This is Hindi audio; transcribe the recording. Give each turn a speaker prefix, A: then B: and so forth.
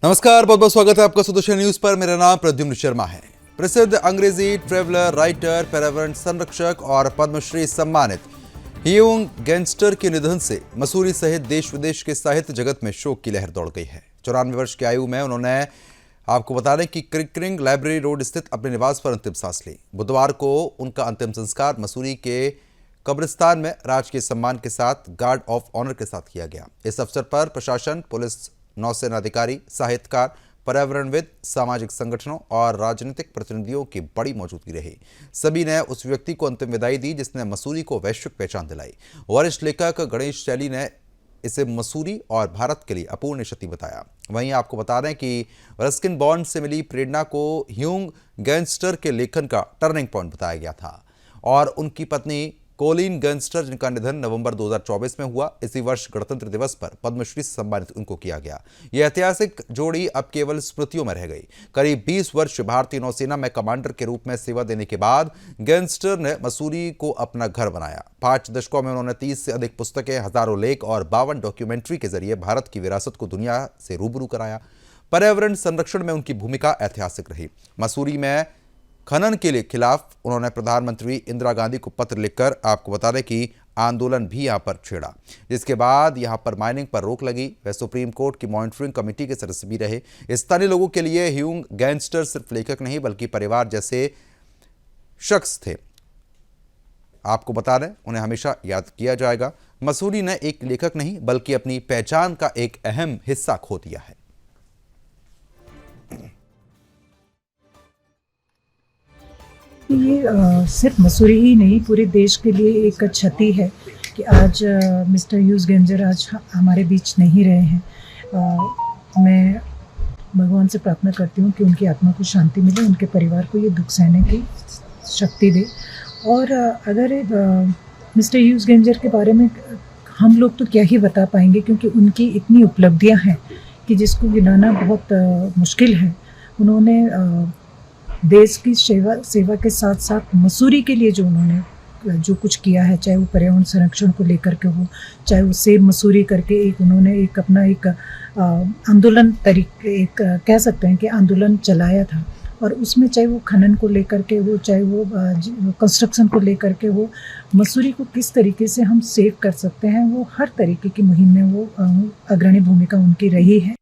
A: नमस्कार, बहुत बहुत स्वागत है आपका सुदर्शन न्यूज पर। मेरा नाम प्रद्युम्न शर्मा है। प्रसिद्ध अंग्रेजी ट्रेवलर, राइटर, पर्यावरण संरक्षक और पद्मश्री सम्मानित ह्यूंग गैंगस्टर के निधन से मसूरी सहित देश विदेश के साहित्य जगत में शोक की लहर दौड़ गई है। 94 वर्ष की आयु में उन्होंने, आपको बता दें कि क्रिकरिंग लाइब्रेरी रोड स्थित अपने निवास पर अंतिम सांस ली। बुधवार को उनका अंतिम संस्कार मसूरी के कब्रिस्तान में राजकीय सम्मान के साथ गार्ड ऑफ ऑनर के साथ किया गया। इस अवसर पर प्रशासन, पुलिस, नौसेना अधिकारी, साहित्यकार, पर्यावरणविद, सामाजिक संगठनों और राजनीतिक प्रतिनिधियों की बड़ी मौजूदगी रही। सभी ने उस व्यक्ति को अंतिम विदाई दी जिसने मसूरी को वैश्विक पहचान दिलाई। वरिष्ठ लेखक गणेश शैली ने इसे मसूरी और भारत के लिए अपूर्ण क्षति बताया। वहीं आपको बता दें कि रस्किन बॉन्ड से मिली प्रेरणा को ह्यूंग गैंगस्टर के लेखन का टर्निंग पॉइंट बताया गया था और उनकी पत्नी कोलिन गैंगस्टर, जिनका निधन नवंबर 2024 में हुआ। इसी वर्ष गणतंत्र दिवस पर पद्मश्री से सम्मानित उनको किया गया। यह ऐतिहासिक जोड़ी अब केवल स्मृतियों में रह गई। करीब 20 वर्ष भारतीय नौसेना में कमांडर के रूप में सेवा देने के बाद गैंगस्टर ने मसूरी को अपना घर बनाया। 5 दशकों में उन्होंने 30 से अधिक पुस्तकें, हजारों लेख और 52 डॉक्यूमेंट्री के जरिए भारत की विरासत को दुनिया से रूबरू कराया। पर्यावरण संरक्षण में उनकी भूमिका ऐतिहासिक रही। मसूरी में खनन के लिए खिलाफ उन्होंने प्रधानमंत्री इंदिरा गांधी को पत्र लिखकर, आपको बता दें कि आंदोलन भी यहां पर छेड़ा, जिसके बाद यहां पर माइनिंग पर रोक लगी। वे सुप्रीम कोर्ट की मॉनिटरिंग कमेटी के सदस्य भी रहे। स्थानीय लोगों के लिए ह्यूंग गैंगस्टर सिर्फ लेखक नहीं बल्कि परिवार जैसे शख्स थे। आपको बता दें, उन्हें हमेशा याद किया जाएगा। मसूरी ने एक लेखक नहीं बल्कि अपनी पहचान का एक अहम हिस्सा खो दिया है।
B: ये सिर्फ मसूरी ही नहीं, पूरे देश के लिए एक क्षति है कि आज मिस्टर ह्यूंग गैंजर आज हमारे बीच नहीं रहे हैं। मैं भगवान से प्रार्थना करती हूँ कि उनकी आत्मा को शांति मिले, उनके परिवार को ये दुख सहने की शक्ति दे। और अगर मिस्टर ह्यूंग गैंजर के बारे में हम लोग तो क्या ही बता पाएंगे, क्योंकि उनकी इतनी उपलब्धियाँ हैं कि जिसको गिनाना बहुत मुश्किल है। उन्होंने देश की सेवा के साथ साथ मसूरी के लिए जो उन्होंने जो कुछ किया है, चाहे वो पर्यावरण संरक्षण को लेकर के हो, चाहे वो सेव मसूरी करके एक उन्होंने एक अपना एक आंदोलन तरीके, एक कह सकते हैं कि आंदोलन चलाया था। और उसमें चाहे वो खनन को लेकर के हो, चाहे वो कंस्ट्रक्शन को लेकर के हो, मसूरी को किस तरीके से हम सेव कर सकते हैं, वो हर तरीके की मुहिम में वो अग्रणी भूमिका उनकी रही है।